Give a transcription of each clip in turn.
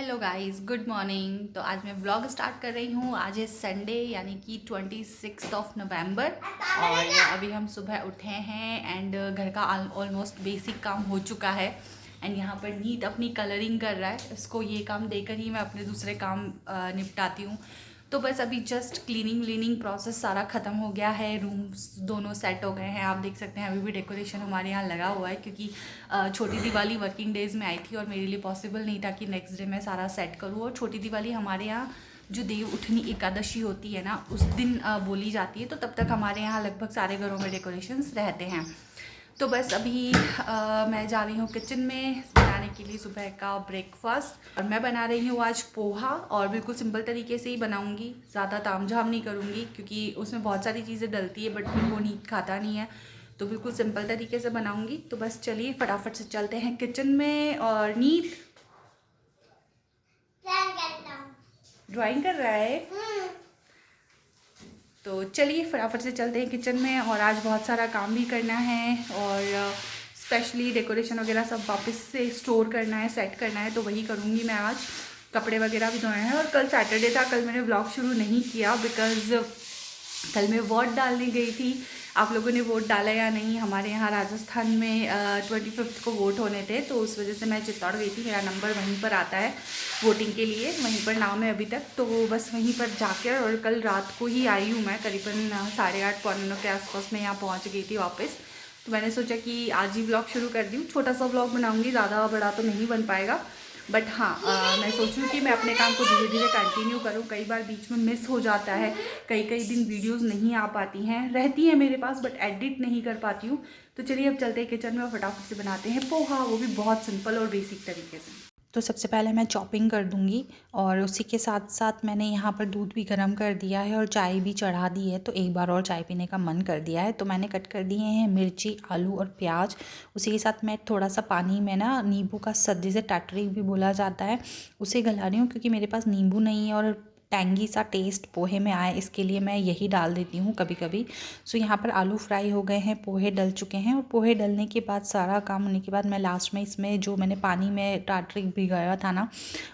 Hello guys, good morning. तो आज मैं व्लॉग स्टार्ट कर रही हूँ। आज है संडे यानी कि 26 नवंबर और अभी हम सुबह उठे हैं एंड घर का ऑलमोस्ट बेसिक काम हो चुका है। एंड यहाँ पर नीत अपनी कलरिंग कर रहा है। इसको ये काम देकर ही मैं अपने दूसरे काम निपटाती हूँ। तो बस अभी जस्ट क्लीनिंग प्रोसेस सारा ख़त्म हो गया है। रूम्स दोनों सेट हो गए हैं। आप देख सकते हैं अभी भी डेकोरेशन हमारे यहाँ लगा हुआ है क्योंकि छोटी दिवाली वर्किंग डेज़ में आई थी और मेरे लिए पॉसिबल नहीं था कि नेक्स्ट डे मैं सारा सेट करूँ। और छोटी दिवाली हमारे यहाँ जो देव उठनी एकादशी होती है ना, उस दिन बोली जाती है। तो तब तक हमारे यहाँ लगभग सारे घरों में डेकोरेशंस रहते हैं। तो बस अभी मैं जा रही हूँ किचन में बनाने के लिए सुबह का ब्रेकफास्ट। और मैं बना रही हूँ आज पोहा और बिल्कुल सिंपल तरीके से ही बनाऊँगी। ज़्यादा तामझाम नहीं करूँगी क्योंकि उसमें बहुत सारी चीज़ें डलती है बट फिर वो नीट खाता नहीं है। तो बिल्कुल सिंपल तरीके से बनाऊँगी। तो बस चलिए फटाफट से चलते हैं किचन में। और नीट ड्राइंग कर रहा है। तो चलिए फटाफट से चलते हैं किचन में। और आज बहुत सारा काम भी करना है और स्पेशली डेकोरेशन वगैरह सब वापस से स्टोर करना है, सेट करना है। तो वही करूँगी मैं आज। कपड़े वगैरह भी धोए हैं। और कल सैटरडे था, कल मैंने व्लॉग शुरू नहीं किया बिकॉज़ कल मैं वोट डालने गई थी। आप लोगों ने वोट डाला या नहीं? हमारे यहाँ राजस्थान में 25 को वोट होने थे, तो उस वजह से मैं चित्तौड़ गई थी। मेरा नंबर वहीं पर आता है वोटिंग के लिए, वहीं पर नाम है अभी तक। तो बस वहीं पर जाकर और कल रात को ही आई हूँ मैं, करीबन 8:30 पौने 9 के आसपास मैं यहाँ पहुँच गई थी वापस। तो मैंने सोचा कि आज ही व्लॉग शुरू कर दूँ। छोटा सा व्लॉग बनाऊँगी, ज़्यादा बड़ा तो नहीं बन पाएगा बट हाँ मैं सोच रही हूँ कि मैं अपने काम को धीरे धीरे कंटिन्यू करूँ। कई बार बीच में मिस हो जाता है, कई दिन वीडियोस नहीं आ पाती हैं, रहती हैं मेरे पास बट एडिट नहीं कर पाती हूँ। तो चलिए अब चलते हैं किचन में और फटाफट से बनाते हैं पोहा, वो भी बहुत सिंपल और बेसिक तरीके से। तो सबसे पहले मैं चॉपिंग कर दूंगी और उसी के साथ साथ मैंने यहाँ पर दूध भी गर्म कर दिया है और चाय भी चढ़ा दी है। तो एक बार और चाय पीने का मन कर दिया है। तो मैंने कट कर दिए हैं मिर्ची, आलू और प्याज। उसी के साथ मैं थोड़ा सा पानी में ना नींबू का सद, जिसे टाटरी भी बोला जाता है, उसे गला रही हूँ क्योंकि मेरे पास नींबू नहीं है और टैंगी सा टेस्ट पोहे में आए, इसके लिए मैं यही डाल देती हूँ कभी कभी। सो यहाँ पर आलू फ्राई हो गए हैं, पोहे डल चुके हैं। और पोहे डलने के बाद, सारा काम होने के बाद, मैं लास्ट में इसमें जो मैंने पानी में टाटरी भिगाया था ना,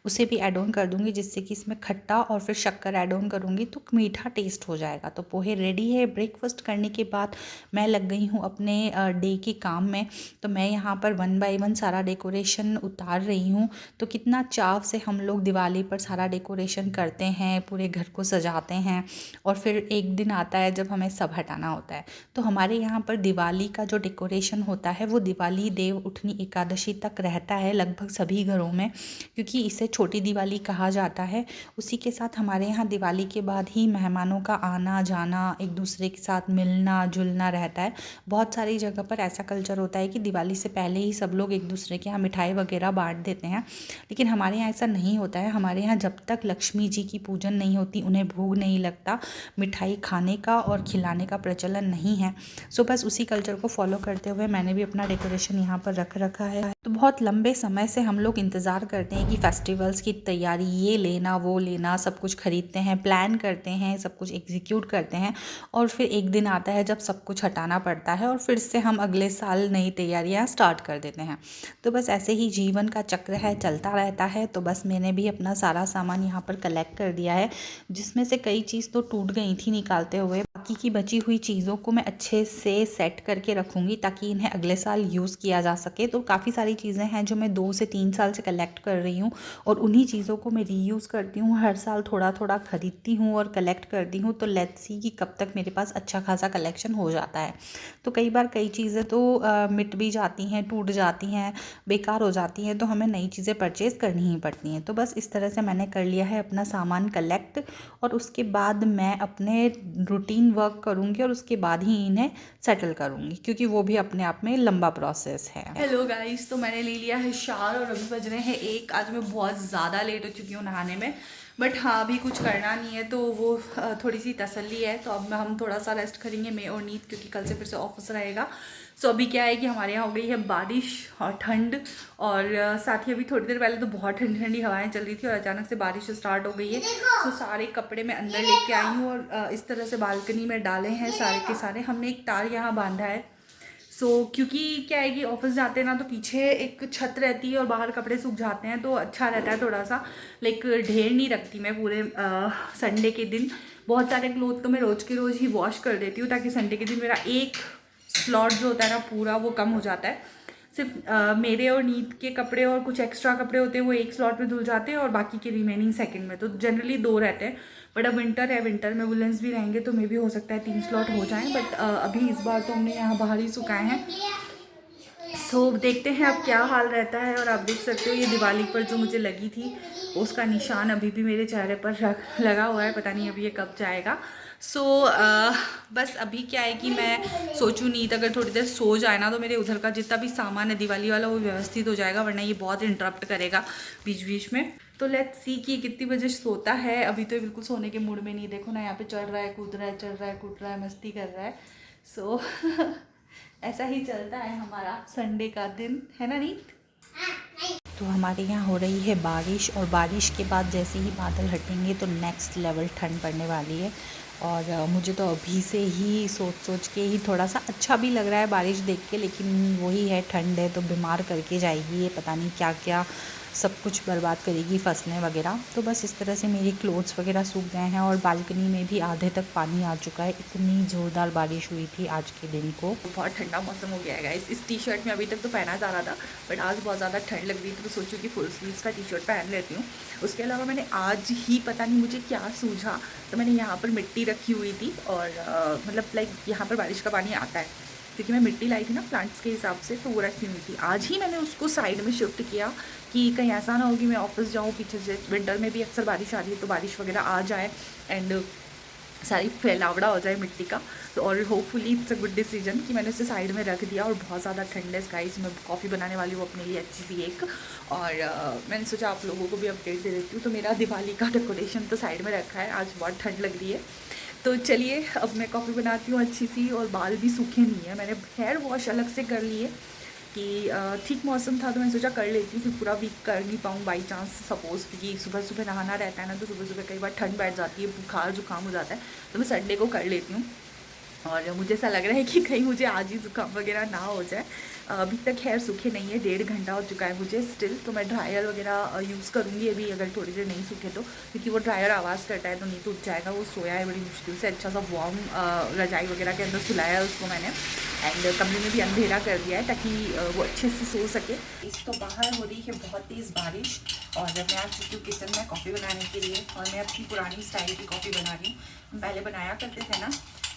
उसे भी ऐड ऑन कर दूँगी, जिससे कि इसमें खट्टा और फिर शक्कर ऐड ऑन करूँगी तो मीठा टेस्ट हो जाएगा। तो पोहे रेडी है। ब्रेकफास्ट करने के बाद मैं लग गई हूँ अपने डे के काम में। तो मैं यहाँ पर 1 बाय 1 सारा डेकोरेशन उतार रही हूँ। तो कितना चाव से हम लोग दिवाली पर सारा डेकोरेशन करते हैं, पूरे घर को सजाते हैं और फिर एक दिन आता है जब हमें सब हटाना होता है। तो हमारे यहाँ पर दिवाली का जो डेकोरेशन होता है वो दिवाली देव उठनी एकादशी तक रहता है लगभग सभी घरों में, क्योंकि इसे छोटी दिवाली कहा जाता है। उसी के साथ हमारे यहाँ दिवाली के बाद ही मेहमानों का आना जाना, एक दूसरे के साथ मिलना जुलना रहता है। बहुत सारी जगह पर ऐसा कल्चर होता है कि दिवाली से पहले ही सब लोग एक दूसरे के यहाँ मिठाई वगैरह बांट देते हैं, लेकिन हमारे यहाँ ऐसा नहीं होता है। हमारे यहाँ जब तक लक्ष्मी जी की पूजन नहीं होती, उन्हें भोग नहीं लगता, मिठाई खाने का और खिलाने का प्रचलन नहीं है। सो बस उसी कल्चर को फॉलो करते हुए मैंने भी अपना डेकोरेशन यहाँ पर रख रखा है। तो बहुत लंबे समय से हम लोग इंतज़ार करते हैं कि फेस्टिवल्स की तैयारी, ये लेना वो लेना, सब कुछ खरीदते हैं, प्लान करते हैं, सब कुछ एग्जीक्यूट करते हैं और फिर एक दिन आता है जब सब कुछ हटाना पड़ता है और फिर से हम अगले साल नई तैयारियाँ स्टार्ट कर देते हैं। तो बस ऐसे ही जीवन का चक्र है, चलता रहता है। तो बस मैंने भी अपना सारा सामान यहाँ पर कलेक्ट कर दिया है, जिसमें से कई चीज़ तो टूट गई थी निकालते हुए। बाकी की बची हुई चीज़ों को मैं अच्छे से सेट करके रखूँगी ताकि इन्हें अगले साल यूज़ किया जा सके। तो काफ़ी सारी चीज़ें हैं जो मैं 2 से 3 साल से कलेक्ट कर रही हूँ और उन्हीं चीज़ों को मैं रीयूज़ करती हूँ। हर साल थोड़ा थोड़ा खरीदती हूँ और कलेक्ट करती हूँ। तो लेट्स सी कि कब तक मेरे पास अच्छा खासा कलेक्शन हो जाता है। तो कई बार कई चीज़ें तो मिट भी जाती हैं, टूट जाती हैं, बेकार हो जाती हैं, तो हमें नई चीज़ें परचेज़ करनी ही पड़ती हैं। तो बस इस तरह से मैंने कर लिया है अपना सामान कलेक्ट और उसके बाद मैं अपने रूटीन वर्क करूँगी और उसके बाद ही इन्हें सेटल करूँगी, क्योंकि वो भी अपने आप में लंबा प्रोसेस है। हेलो गाइस, तो मैंने ले लिया है शावर और अभी बज रहे हैं 1। आज मैं बहुत ज़्यादा लेट हो चुकी हूँ नहाने में, बट हाँ अभी कुछ करना नहीं है तो वो थोड़ी सी तसल्ली है। तो अब हम थोड़ा सा रेस्ट करेंगे, मैं और नीत, क्योंकि कल से फिर से ऑफिस रहेगा। सो अभी क्या है कि हमारे यहाँ हो गई है बारिश और ठंड, और साथ ही अभी थोड़ी देर पहले तो बहुत ठंडी ठंडी हवाएं चल रही थी और अचानक से बारिश स्टार्ट हो गई है। तो सारे कपड़े मैं अंदर लेके आई हूँ और इस तरह से बालकनी में डाले हैं सारे के सारे। हमने एक तार यहाँ बांधा है। क्योंकि क्या है कि ऑफिस जाते हैं ना तो पीछे एक छत रहती है और बाहर कपड़े सूख जाते हैं, तो अच्छा रहता है थोड़ा सा। लाइक ढेर नहीं रखती मैं पूरे संडे के दिन। बहुत सारे क्लोथ तो मैं रोज़ के रोज़ ही वॉश कर देती हूँ, ताकि संडे के दिन मेरा एक स्लॉट जो होता है ना पूरा, वो कम हो जाता है। सिर्फ मेरे और नीत के कपड़े और कुछ एक्स्ट्रा कपड़े होते हैं वो एक स्लॉट में धुल जाते हैं, और बाकी के रिमेनिंग सेकंड में। तो जनरली 2 रहते हैं, बट अब विंटर है, विंटर में वुलेंस भी रहेंगे तो मे भी हो सकता है 3 स्लॉट हो जाएं। बट अभी इस बार तो हमने यहाँ बाहर ही सुखाए हैं। देखते हैं अब क्या हाल रहता है। और आप देख सकते हो ये दिवाली पर जो मुझे लगी थी उसका निशान अभी भी मेरे चेहरे पर लगा हुआ है, पता नहीं अभी ये कब जाएगा। बस अभी क्या है कि मैं सोचूं नीत अगर थोड़ी देर सो जाए ना तो मेरे उधर का जितना भी सामान है दिवाली वाला वो व्यवस्थित हो जाएगा, वरना ये बहुत इंटरप्ट करेगा बीच बीच में। तो लेट्स सी कि कितनी बजे सोता है। अभी तो बिल्कुल सोने के मूड में नहीं, देखो ना यहाँ पे चढ़ रहा है, कूद रहा है, चढ़ रहा है, कूद रहा है, मस्ती कर रहा है। ऐसा ही चलता है हमारा संडे का दिन, है ना नीत? तो हमारे यहाँ हो रही है बारिश, और बारिश के बाद जैसे ही बादल हटेंगे तो नेक्स्ट लेवल ठंड पड़ने वाली है। और मुझे तो अभी से ही सोच के ही थोड़ा सा अच्छा भी लग रहा है बारिश देख के, लेकिन वही है, ठंड है तो बीमार करके जाएगी ये, पता नहीं क्या क्या सब कुछ बर्बाद करेगी, फसलें वगैरह। तो बस इस तरह से मेरी क्लोथ्स वगैरह सूख गए हैं, और बालकनी में भी आधे तक पानी आ चुका है। इतनी ज़ोरदार बारिश हुई थी आज के दिन को। बहुत ठंडा मौसम हो गया है गाइस। इस टी शर्ट में अभी तक तो पहना जा रहा था, बट आज बहुत ज़्यादा ठंड लग रही थी तो सोचूं कि फुल स्लीव्स का टी शर्ट पहन लेती हूँ। उसके अलावा मैंने आज ही पता नहीं मुझे क्या सूझा, तो मैंने यहाँ पर मिट्टी रखी हुई थी, और मतलब लाइक यहाँ पर बारिश का पानी आता है, क्योंकि मैं मिट्टी लाई थी ना प्लांट्स के हिसाब से, तो वो रखी हुई थी। आज ही मैंने उसको साइड में शिफ्ट किया कि कहीं ऐसा ना हो कि मैं ऑफिस जाऊँ पीछे से। विंटर में भी अक्सर बारिश आ रही है तो बारिश वगैरह आ जाए एंड सारी फैलावड़ा हो जाए मिट्टी का। तो और hopefully it's a good decision कि मैंने उसे साइड में रख दिया। और बहुत ज़्यादा ठंड है गाइस, मैं कॉफ़ी बनाने वाली हूँ अपने लिए अच्छी सी एक, और मैंने सोचा आप लोगों को भी अपडेट दे देती हूँ। तो मेरा दिवाली का डेकोरेशन तो साइड में रखा है, आज बहुत ठंड लग रही है। तो चलिए अब मैं कॉफ़ी बनाती हूँ अच्छी सी, और बाल भी सूखे नहीं है, मैंने हेयर वॉश अलग से कर लिए कि ठीक मौसम था तो मैं सोचा कर लेती हूँ, फिर पूरा वीक कर नहीं पाऊँ बाई चांस सपोज़, क्योंकि सुबह सुबह नहाना रहता है ना, तो सुबह सुबह कई बार ठंड बैठ जाती है, बुखार जुकाम हो जाता है, तो मैं संडे को कर लेती हूँ। और मुझे ऐसा लग रहा है कि कहीं मुझे आज ही जुकाम वगैरह ना हो जाए। अभी तक हेयर सूखे नहीं है, 1.5 घंटा हो चुका है मुझे स्टिल। तो मैं ड्रायर वगैरह यूज़ करूँगी अभी, अगर थोड़ी देर नहीं सूखे तो, क्योंकि वो ड्रायर आवाज़ करता है तो नहीं तो उठ जाएगा। वो सोया है बड़ी मुश्किल से, अच्छा सा वार्म रजाई वगैरह के अंदर सुलाया है उसको मैंने, एंड कमरे में भी अंधेरा कर दिया है ताकि वो अच्छे से सो सके। इस तो बाहर हो रही है बहुत तेज़ बारिश, और मैं आ चुकी हूँ किचन में कॉफ़ी बनाने के लिए, और मैं अपनी पुरानी स्टाइल की कॉफ़ी बना रही हूँ। पहले बनाया करते थे ना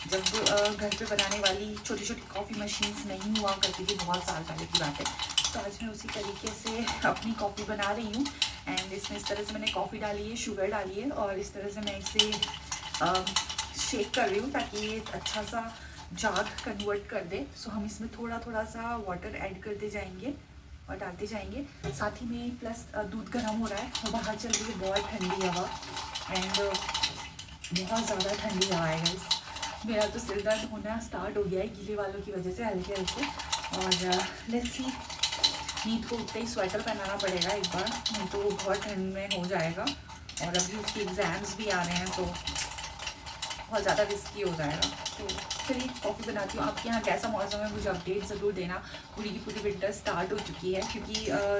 जब घर पे बनाने वाली छोटी छोटी कॉफ़ी मशीन्स नहीं हुआ करती थी, बहुत साल पहले की बात है। तो आज मैं उसी तरीके से अपनी कॉफ़ी बना रही हूँ। एंड इसमें इस तरह से मैंने कॉफ़ी डाली है, शुगर डाली है, और इस तरह से मैं इसे शेक कर रही हूँ ताकि ये अच्छा सा जाग कन्वर्ट कर दे। सो हम इसमें थोड़ा थोड़ा सा वाटर ऐड करते जाएंगे और डालते जाएंगे। साथ ही में प्लस दूध गर्म हो रहा है और बाहर चल रही है बहुत ठंडी हवा, एंड बहुत ज़्यादा ठंडी हवा है गाइस। मेरा तो सिर दर्द होना स्टार्ट हो गया है गीले वालों की वजह से, हल्के हल्के। और लेट्स सी, नींद को उठते ही स्वेटर पहनाना पड़ेगा एक बार, नहीं तो बहुत ठंड में हो जाएगा। और अभी उसके एग्ज़ाम्स भी आ रहे हैं तो बहुत ज़्यादा रिस्की हो जाएगा। तो चलिए कॉफ़ी बनाती हूँ। आपके यहाँ कैसा मौसम है मुझे अपडेट ज़रूर देना। पूरी की पूरी विंटर स्टार्ट हो चुकी है, क्योंकि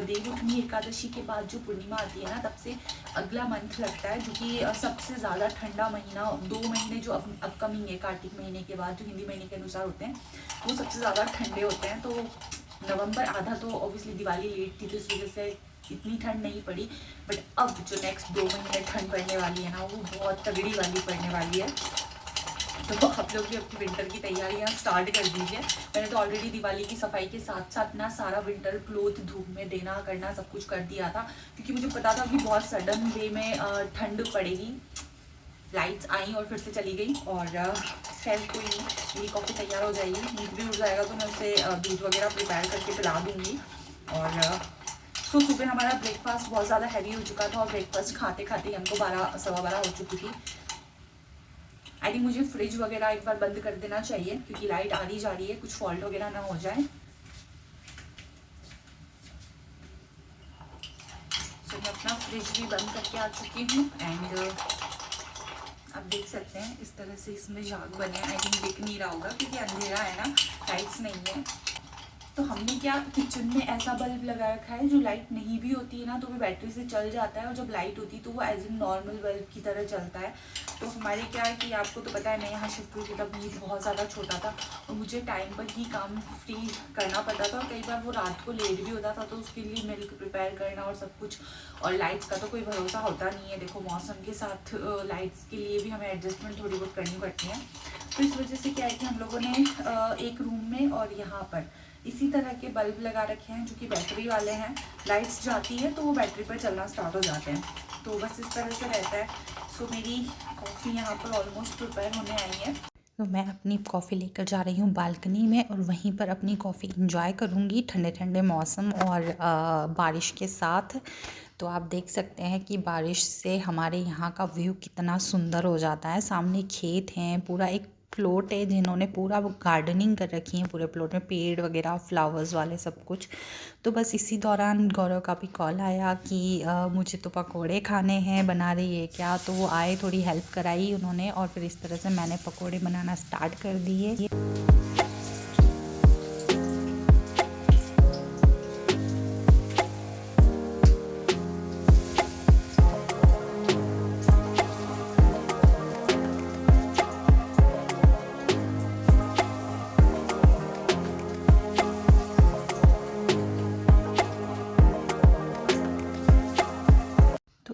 देवउठनी एकादशी के बाद जो पूर्णिमा आती है ना, तब से अगला मंथ लगता है, जो कि सबसे ज़्यादा ठंडा महीना। 2 महीने जो अपकमिंग है कार्तिक महीने के बाद, जो हिंदी महीने के अनुसार होते हैं, वो सबसे ज़्यादा ठंडे होते हैं। तो नवंबर आधा तो ऑब्वियसली दिवाली लेट थी तो इस वजह से इतनी ठंड नहीं पड़ी, बट अब जो नेक्स्ट 2 महीने ठंड पड़ने वाली है ना, वो बहुत तगड़ी वाली पड़ने वाली है। तो आप लोग भी अपनी विंटर की तैयारियां स्टार्ट कर दीजिए। मैंने तो ऑलरेडी दिवाली की सफाई के साथ साथ ना सारा विंटर क्लोथ धूप में देना करना सब कुछ कर दिया था, क्योंकि मुझे पता था कि बहुत सडन वे में ठंड पड़ेगी। लाइट्स आई और फिर से चली गई, और खैर कोई नहीं, मेरी कॉफ़ी तैयार हो जाएगी। नींद भी उठ जाएगा तो मैं उसे दूध वगैरह प्रिपेयर करके पिला दूँगी। और तो सुबह हमारा ब्रेकफास्ट बहुत ज़्यादा हैवी हो चुका था, और ब्रेकफास्ट खाते खाते ही हमको 12 सवा 12 हो चुकी थी। आई थिंक मुझे फ्रिज वगैरह एक बार बंद कर देना चाहिए, क्योंकि लाइट आ रही जा रही है, कुछ फॉल्ट वगैरह ना हो जाए। तो मैं अपना फ्रिज भी बंद करके आ चुकी हूँ, एंड आप देख सकते हैं इस तरह से इसमें झाग बने। आई थिंक दिख नहीं रहा होगा क्योंकि अंधेरा है ना, लाइट्स नहीं है। तो हमने क्या किचन में ऐसा बल्ब लगा रखा है जो लाइट नहीं भी होती है ना तो वो बैटरी से चल जाता है, और जब लाइट होती है तो वो एज इन नॉर्मल बल्ब की तरह चलता है। तो हमारे क्या है कि आपको तो पता है मैं यहाँ शिफ्ट हुई थी तब नीड बहुत ज़्यादा छोटा था और मुझे टाइम पर ही काम फ्री करना पड़ता था, और कई बार वो रात को लेट भी होता था तो उसके लिए मिल्क प्रिपेयर करना और सब कुछ। और लाइट्स का तो कोई भरोसा होता नहीं है, देखो मौसम के साथ लाइट्स के लिए भी हमें एडजस्टमेंट थोड़ी बहुत करनी पड़ती है। तो इस वजह से क्या है कि हम लोगों ने एक रूम में और यहाँ पर इसी तरह के बल्ब लगा रखे हैं जो कि बैटरी वाले हैं। लाइट्स जाती है तो वो बैटरी पर चलना स्टार्ट हो जाते हैं, तो बस इस तरह से रहता है। सो मेरी कॉफ़ी यहाँ पर ऑलमोस्ट प्रिपेयर होने आई है। तो मैं अपनी कॉफ़ी लेकर जा रही हूँ बालकनी में और वहीं पर अपनी कॉफ़ी इंजॉय करूँगी ठंडे ठंडे मौसम और बारिश के साथ। तो आप देख सकते हैं कि बारिश से हमारे यहाँ का व्यू कितना सुंदर हो जाता है। सामने खेत हैं, पूरा एक प्लॉट है जिन्होंने पूरा गार्डनिंग कर रखी है, पूरे प्लॉट में पेड़ वगैरह फ्लावर्स वाले सब कुछ। तो बस इसी दौरान गौरव का भी कॉल आया कि मुझे तो पकोड़े खाने हैं, बना रही है क्या? तो वो आए, थोड़ी हेल्प कराई उन्होंने और फिर इस तरह से मैंने पकोड़े बनाना स्टार्ट कर दिए।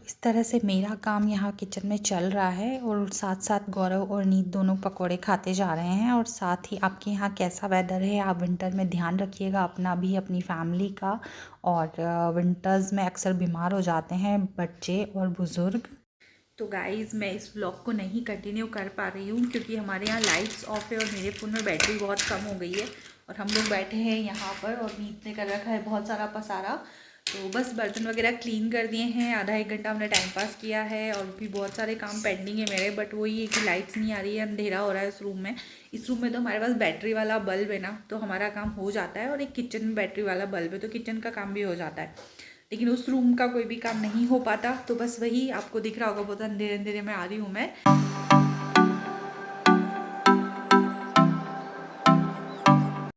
इस तरह से मेरा काम यहाँ किचन में चल रहा है और साथ साथ गौरव और नीत दोनों पकोड़े खाते जा रहे हैं। और साथ ही आपके यहाँ कैसा वेदर है, आप विंटर में ध्यान रखिएगा अपना भी, अपनी फैमिली का। और विंटर्स में अक्सर बीमार हो जाते हैं बच्चे और बुज़ुर्ग। तो गाइज़ मैं इस व्लॉग को नहीं कंटिन्यू कर पा रही हूँ क्योंकि हमारे यहाँ लाइट्स ऑफ है और मेरे फ़ोन में बैटरी बहुत कम हो गई है और हम लोग बैठे हैं यहाँ पर और नीत ने कर रखा है बहुत सारा पसारा। तो बस बर्तन वगैरह क्लीन कर दिए हैं, आधा एक घंटा हमने टाइम पास किया है और भी बहुत सारे काम पेंडिंग है मेरे। बट वही है कि लाइट्स नहीं आ रही है, अंधेरा हो रहा है इस रूम में। इस रूम में तो हमारे पास बैटरी वाला बल्ब है ना, तो हमारा काम हो जाता है, और एक किचन में बैटरी वाला बल्ब है तो किचन का काम भी हो जाता है, लेकिन उस रूम का कोई भी काम नहीं हो पाता। तो बस वही आपको दिख रहा होगा, बहुत अंधेरे अंधेरे में आ रही हूँ मैं।